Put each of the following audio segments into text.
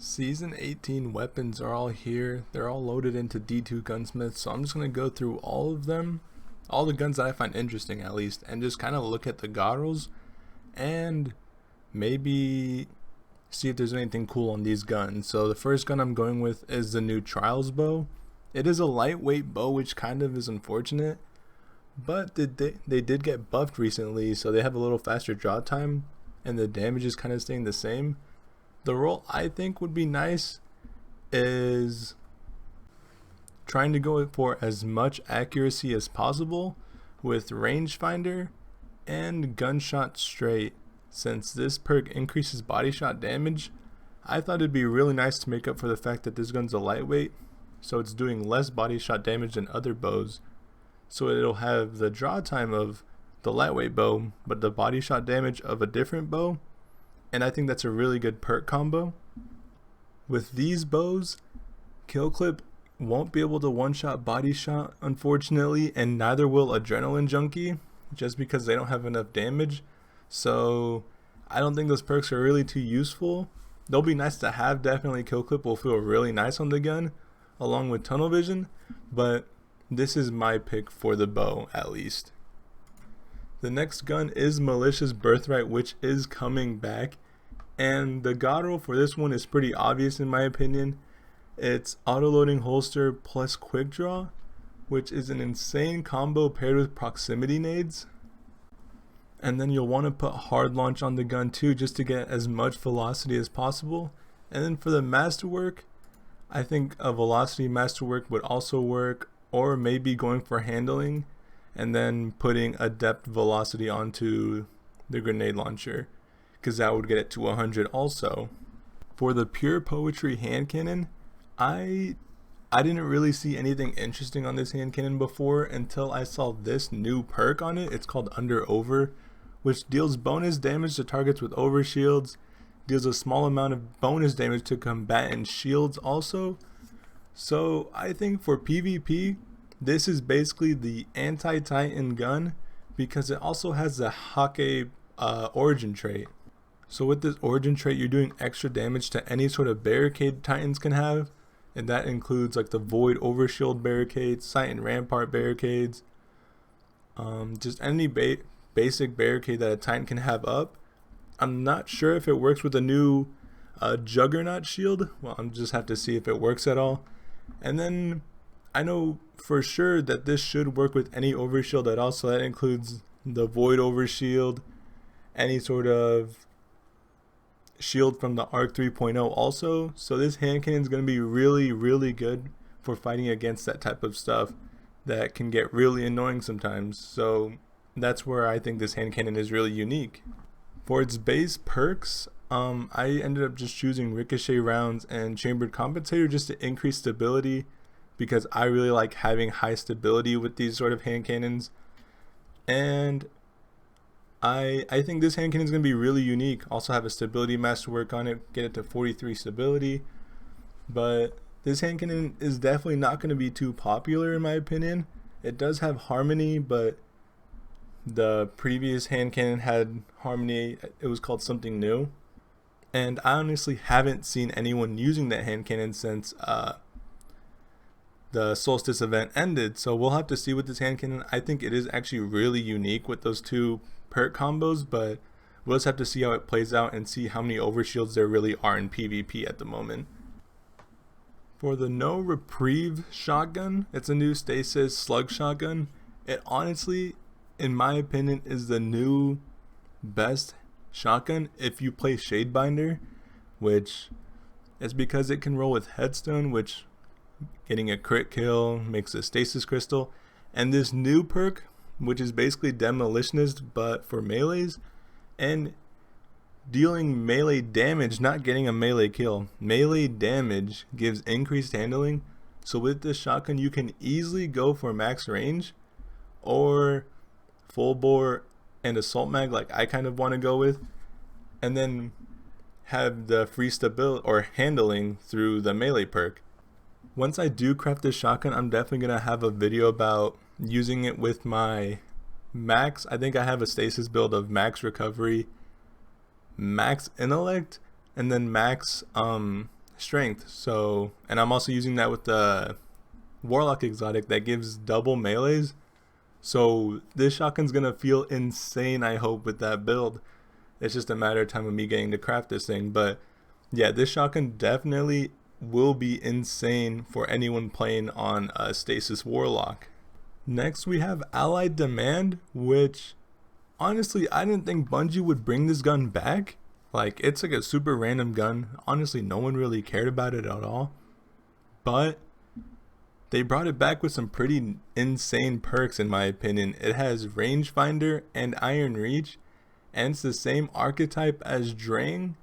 Season 18 weapons are all here. They're all loaded into D2 gunsmiths, so I'm just going to go through all of them, all the guns that I find interesting at least, and just kind of look at the god rolls and maybe see if there's anything cool on these guns. So the first gun I'm going with is the new Trials bow. It is a lightweight bow, which kind of is unfortunate, but they did get buffed recently, so they have a little faster draw time and the damage is kind of staying the same. The roll I think would be nice is trying to go for as much accuracy as possible with rangefinder and gunshot straight. Since this perk increases body shot damage, I thought it'd be really nice to make up for the fact that this gun's a lightweight, so it's doing less body shot damage than other bows. So it'll have the draw time of the lightweight bow, but the body shot damage of a different bow. And I think that's a really good perk combo. With these bows, kill clip won't be able to one-shot body shot, unfortunately, and neither will Adrenaline Junkie, just because they don't have enough damage. So I don't think those perks are really too useful. They'll be nice to have, definitely. Kill clip will feel really nice on the gun, along with tunnel vision, but this is my pick for the bow, at least. The next gun is Malicious Birthright, which is coming back. And the god roll for this one is pretty obvious in my opinion. It's auto-loading holster plus quick draw, which is an insane combo paired with proximity nades. And then you'll want to put hard launch on the gun too, just to get as much velocity as possible. And then for the masterwork, I think a velocity masterwork would also work, or maybe going for handling and then putting a depth velocity onto the grenade launcher, because that would get it to 100 also. For the pure poetry hand cannon, I didn't really see anything interesting on this hand cannon before until I saw this new perk on it. It's called Under Over, which deals bonus damage to targets with overshields, deals a small amount of bonus damage to combatant shields also. So I think for PvP, this is basically the anti-Titan gun, because it also has the Hake origin trait. So with this origin trait, you're doing extra damage to any sort of barricade Titans can have, and that includes like the Void Overshield barricades, Titan Rampart barricades, just any basic barricade that a Titan can have up. I'm not sure if it works with a new Juggernaut shield. Well, I'm just have to see if it works at all. And then I know for sure that this should work with any overshield at all, so that includes the Void Overshield, any sort of shield from the Arc 3.0 also. So this hand cannon is going to be really good for fighting against that type of stuff that can get really annoying sometimes. So that's where I think this hand cannon is really unique. For its base perks, I ended up just choosing ricochet rounds and chambered compensator just to increase stability, because I really like having high stability with these sort of hand cannons. And I think this hand cannon is going to be really unique. Also have a stability masterwork on it, get it to 43 stability. But this hand cannon is definitely not going to be too popular in my opinion. It does have harmony, but the previous hand cannon had harmony. It was called something new. And I honestly haven't seen anyone using that hand cannon since the Solstice event ended. So we'll have to see with this hand cannon. I think it is actually really unique with those two perk combos, but we'll just have to see how it plays out and see how many overshields there really are in PvP at the moment. For the no reprieve shotgun, it's a new stasis slug shotgun. It honestly, in my opinion, is the new best shotgun if you play Shadebinder, which is because it can roll with headstone, which getting a crit kill makes a stasis crystal, and this new perk, which is basically demolitionist but for melees, and dealing melee damage, not getting a melee kill. Melee damage gives increased handling, so with this shotgun you can easily go for max range or full bore and assault mag, like I kind of want to go with, and then have the free stability or handling through the melee perk. Once I do craft this shotgun, I'm definitely going to have a video about using it with my max. I think I have a stasis build of max recovery, max intellect, and then max strength. So, and I'm also using that with the Warlock exotic that gives double melees. So this shotgun's gonna feel insane, I hope, with that build. It's just a matter of time of me getting to craft this thing. But yeah, this shotgun definitely will be insane for anyone playing on a Stasis Warlock. Next we have Allied Demand, which honestly I didn't think Bungie would bring this gun back. Like, it's like a super random gun. Honestly, no one really cared about it at all. But they brought it back with some pretty insane perks in my opinion. It has rangefinder and iron reach, and it's the same archetype as Drang.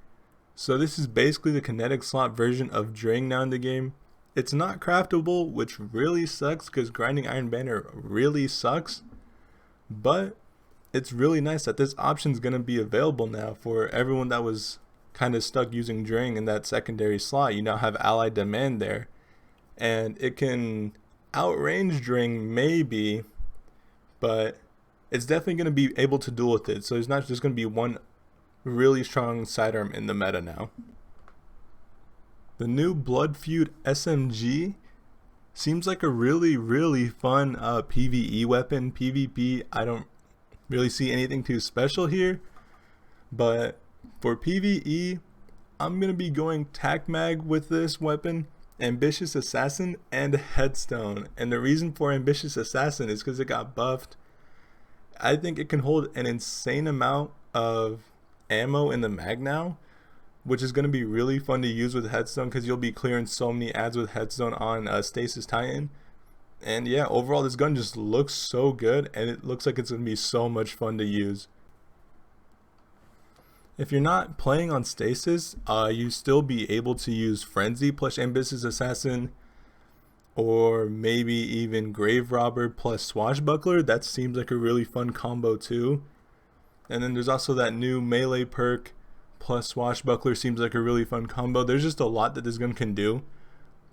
So this is basically the kinetic slot version of Drang now in the game. It's not craftable, which really sucks because grinding Iron Banner really sucks. But it's really nice that this option is going to be available now for everyone that was kind of stuck using Drang in that secondary slot. You now have Allied Demand there. And it can outrange Drang maybe, but it's definitely going to be able to duel with it. So there's not just going to be one really strong sidearm in the meta now. The new feud SMG seems like a really fun PvE weapon. PvP, I don't really see anything too special here, but for PvE, I'm going to be going Tac Mag with this weapon, Ambitious Assassin, and Headstone. And the reason for Ambitious Assassin is because it got buffed. I think it can hold an insane amount of ammo in the mag now, which is going to be really fun to use with Headstone because you'll be clearing so many ads with Headstone on Stasis Titan. And yeah, overall this gun just looks so good, and it looks like it's going to be so much fun to use. If you're not playing on Stasis, you still be able to use Frenzy plus Ambitious Assassin, or maybe even Grave Robber plus Swashbuckler. That seems like a really fun combo too. And then there's also that new melee perk plus Swashbuckler, seems like a really fun combo. There's just a lot that this gun can do,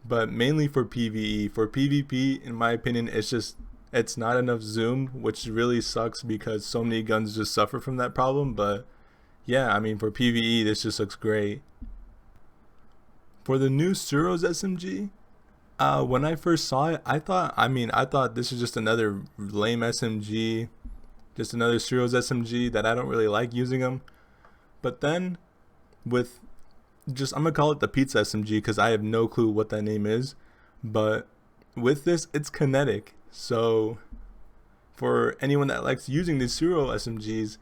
but mainly for PvE. For PvP, in my opinion, it's not enough zoom, which really sucks because so many guns just suffer from that problem. But yeah, I mean, for PvE, this just looks great. For the new Suros SMG, when I first saw it, I thought this was just another lame SMG, just another Suros SMG that I don't really like using them. But then with I'm gonna call it the Pizza SMG because I have no clue what that name is. But with this, it's kinetic. So for anyone that likes using these Suros SMGs,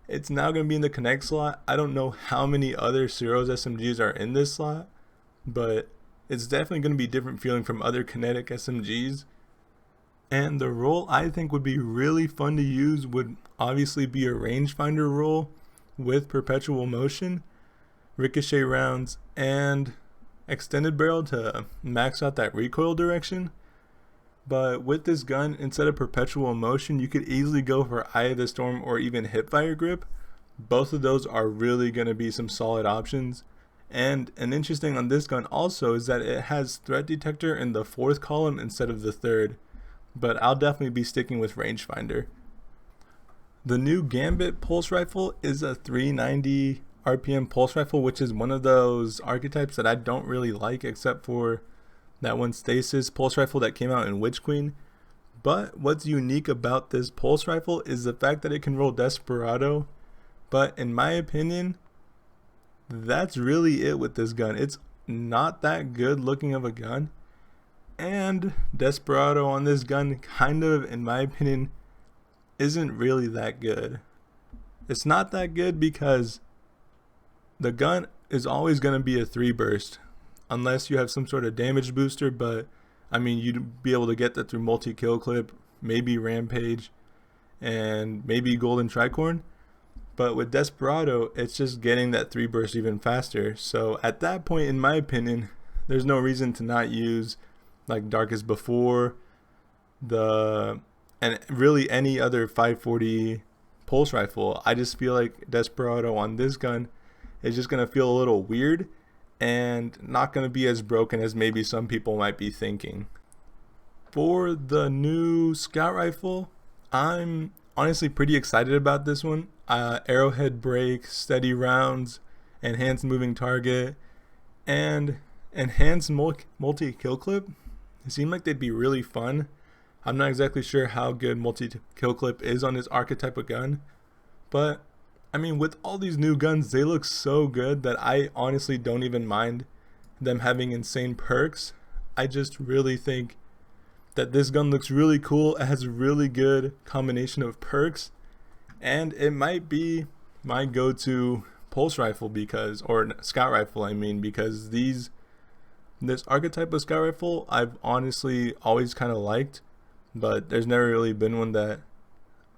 it's now going to be in the Connect slot. I don't know how many other Suros SMGs are in this slot, but it's definitely going to be different feeling from other kinetic SMGs. And the role I think would be really fun to use would obviously be a rangefinder role with perpetual motion, ricochet rounds, and extended barrel to max out that recoil direction. But with this gun, instead of perpetual motion, you could easily go for Eye of the Storm or even hipfire grip. Both of those are really going to be some solid options. And an interesting on this gun also is that it has threat detector in the 4th column instead of the 3rd. But I'll definitely be sticking with rangefinder. The new Gambit pulse rifle is a 390 RPM pulse rifle, which is one of those archetypes that I don't really like, except for that one Stasis pulse rifle that came out in Witch Queen. But what's unique about this pulse rifle is the fact that it can roll Desperado. But in my opinion, that's really it with this gun. It's not that good looking of a gun. And Desperado on this gun kind of, in my opinion, isn't really that good. It's not that good because the gun is always going to be a 3 burst. Unless you have some sort of damage booster, but I mean, you'd be able to get that through multi-kill clip, maybe Rampage, and maybe Golden Tricorn. But with Desperado, it's just getting that 3 burst even faster. So at that point, in my opinion, there's no reason to not use like Darkest Before, and really any other 540 pulse rifle. I just feel like Desperado on this gun is just going to feel a little weird and not going to be as broken as maybe some people might be thinking. For the new scout rifle, I'm honestly pretty excited about this one. Arrowhead break, steady rounds, enhanced moving target, and enhanced multi-kill clip. It seemed like they'd be really fun. I'm not exactly sure how good multi-kill clip is on this archetype of gun, but I mean, with all these new guns, they look so good that I honestly don't even mind them having insane perks. I just really think that this gun looks really cool. It has a really good combination of perks, and it might be my go-to pulse rifle or scout rifle, I mean, because this archetype of scout rifle I've honestly always kind of liked, but there's never really been one that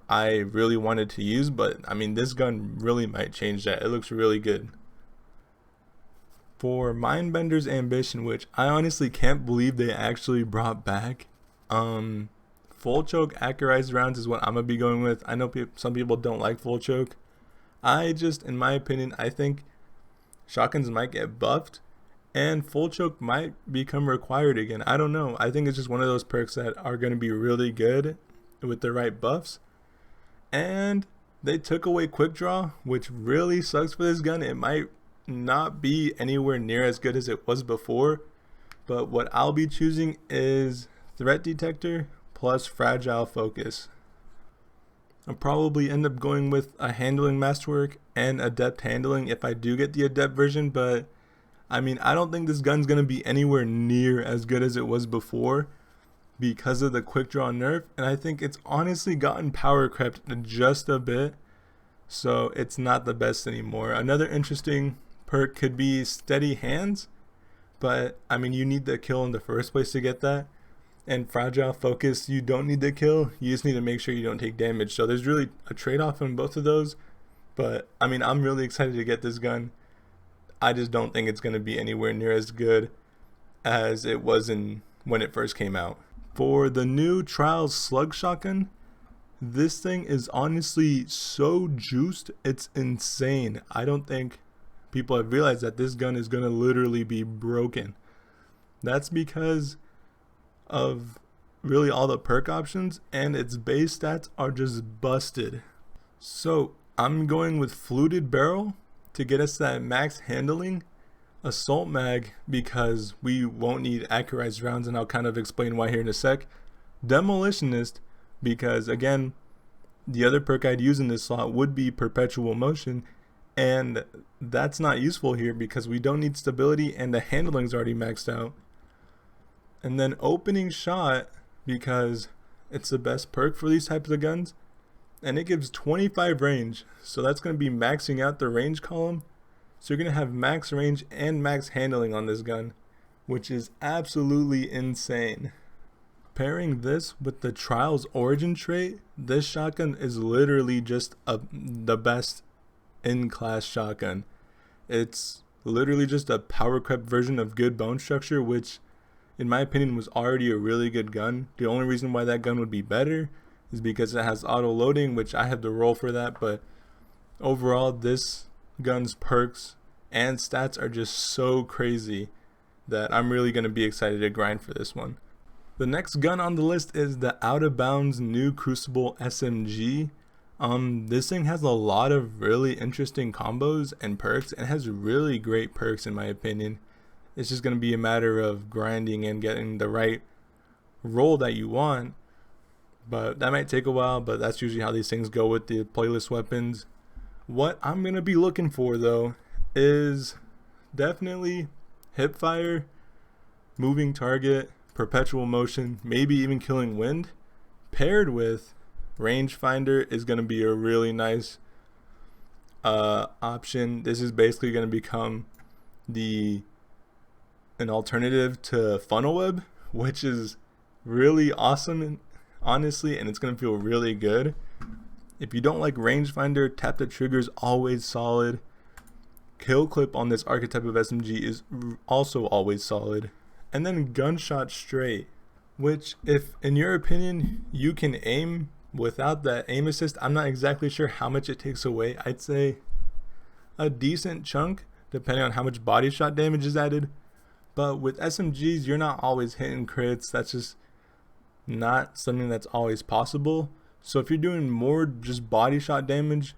I really wanted to use. But I mean, this gun really might change that. It looks really good. For Mindbender's Ambition, which I honestly can't believe they actually brought back, full choke accurized rounds is what I'm gonna be going with. I know some people don't like full choke. In my opinion, I think shotguns might get buffed and full choke might become required again. I don't know. I think it's just one of those perks that are going to be really good with the right buffs. And they took away quick draw, which really sucks for this gun. It might not be anywhere near as good as it was before, but what I'll be choosing is threat detector plus fragile focus. I'll probably end up going with a handling masterwork and adept handling if I do get the adept version, but I mean, I don't think this gun's going to be anywhere near as good as it was before because of the quick draw nerf, and I think it's honestly gotten power crept just a bit, so it's not the best anymore. Another interesting perk could be steady hands, but I mean, you need the kill in the first place to get that. And fragile focus, you don't need the kill, you just need to make sure you don't take damage. So there's really a trade-off in both of those, but I mean, I'm really excited to get this gun. I just don't think it's going to be anywhere near as good as it was when it first came out. For the new Trials Slug shotgun, this thing is honestly so juiced, it's insane. I don't think people have realized that this gun is going to literally be broken. That's because of really all the perk options, and its base stats are just busted. So I'm going with fluted barrel to get us that max handling, assault mag because we won't need accurized rounds, and I'll kind of explain why here in a sec. Demolitionist because again, the other perk I'd use in this slot would be perpetual motion, and that's not useful here because we don't need stability and the handling's already maxed out. And then opening shot because it's the best perk for these types of guns, and it gives 25 range, so that's going to be maxing out the range column. So you're going to have max range and max handling on this gun, which is absolutely insane. Pairing this with the Trials Origin trait, this shotgun is literally just the best in-class shotgun. It's literally just a power crept version of good bone structure, which in my opinion was already a really good gun. The only reason why that gun would be better is because it has auto loading, which I have to roll for that, but overall this gun's perks and stats are just so crazy that I'm really going to be excited to grind for this one. The next gun on the list is the Out of Bounds new Crucible SMG. This thing has a lot of really interesting combos and perks, and has really great perks in my opinion. It's just going to be a matter of grinding and getting the right roll that you want. But that might take a while, but that's usually how these things go with the playlist weapons. What I'm going to be looking for though is definitely hipfire, moving target, perpetual motion, maybe even killing wind, paired with rangefinder is going to be a really nice option. This is basically going to become an alternative to funnel web, which is really awesome honestly, and it's going to feel really good. If you don't like rangefinder, tap the trigger is always solid. Kill clip on this archetype of SMG is also always solid. And then gunshot straight, which if in your opinion you can aim without that aim assist, I'm not exactly sure how much it takes away. I'd say a decent chunk depending on how much body shot damage is added, but with SMGs you're not always hitting crits. That's just not something that's always possible. So if you're doing more just body shot damage,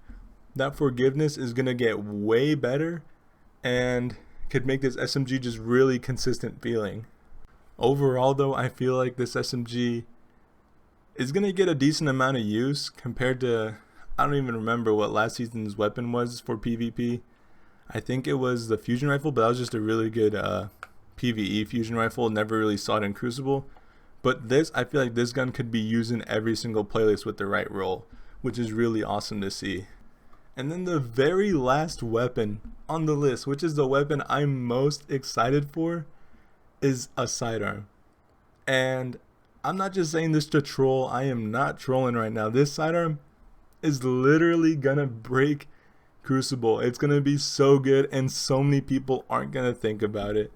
that forgiveness is going to get way better and could make this SMG just really consistent feeling. Overall though, I feel like this SMG is going to get a decent amount of use compared to, I don't even remember what last season's weapon was for PvP. I think it was the fusion rifle, but that was just a really good PvE fusion rifle. Never really saw it in Crucible. But this, I feel like this gun could be used in every single playlist with the right role, which is really awesome to see. And then the very last weapon on the list, which is the weapon I'm most excited for, is a sidearm. And I'm not just saying this to troll, I am not trolling right now. This sidearm is literally gonna break Crucible. It's gonna be so good, and so many people aren't gonna think about it.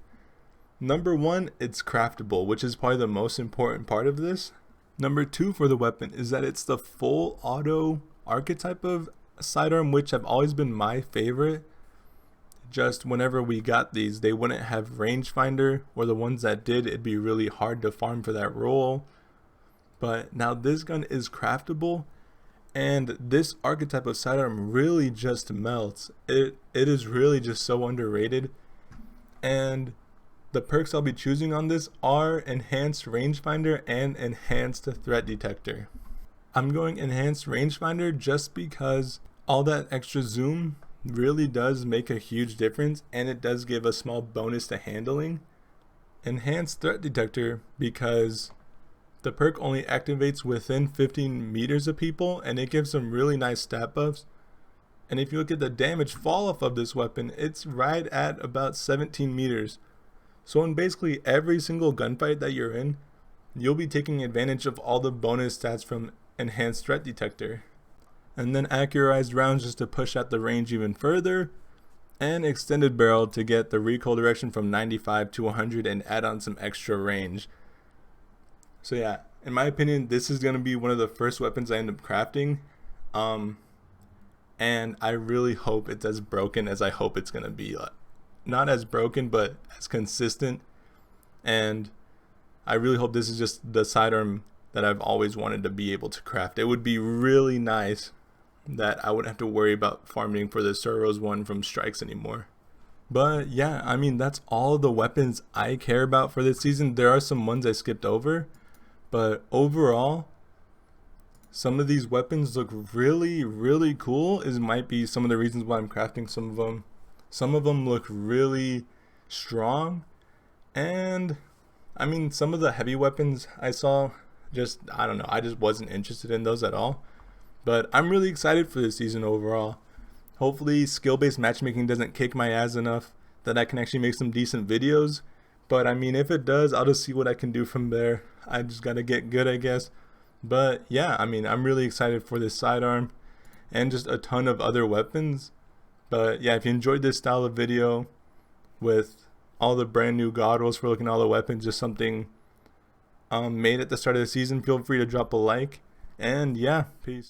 Number one, it's craftable, which is probably the most important part of this. Number two for the weapon is that it's the full auto archetype of sidearm, which have always been my favorite. Just whenever we got these, they wouldn't have rangefinder, or the ones that did, it'd be really hard to farm for that role. But now this gun is craftable, and this archetype of sidearm really just melts. It is really just so underrated. And the perks I'll be choosing on this are enhanced rangefinder and enhanced threat detector. I'm going enhanced rangefinder just because all that extra zoom really does make a huge difference, and it does give a small bonus to handling. Enhanced threat detector because the perk only activates within 15 meters of people, and it gives some really nice stat buffs. And if you look at the damage fall off of this weapon, it's right at about 17 meters. So in basically every single gunfight that you're in, you'll be taking advantage of all the bonus stats from enhanced threat detector. And then accurized rounds just to push out the range even further, and extended barrel to get the recoil direction from 95 to 100 and add on some extra range. So yeah, in my opinion, this is going to be one of the first weapons I end up crafting. And I really hope it's as broken as I hope it's going to be. Not as broken, but as consistent. And I really hope this is just the sidearm that I've always wanted to be able to craft. It would be really nice that I wouldn't have to worry about farming for the Suros one from strikes anymore. But yeah, I mean, that's all the weapons I care about for this season. There are some ones I skipped over, but overall, some of these weapons look really, really cool. It might be some of the reasons why I'm crafting some of them. Some of them look really strong, and I mean, some of the heavy weapons I saw, I don't know, I just wasn't interested in those at all. But I'm really excited for this season overall. Hopefully skill-based matchmaking doesn't kick my ass enough that I can actually make some decent videos. But I mean, if it does, I'll just see what I can do from there. I just gotta get good, I guess. But yeah, I mean, I'm really excited for this sidearm and just a ton of other weapons. But yeah, if you enjoyed this style of video with all the brand new god rolls for looking at all the weapons, just something made at the start of the season, feel free to drop a like. And yeah, peace.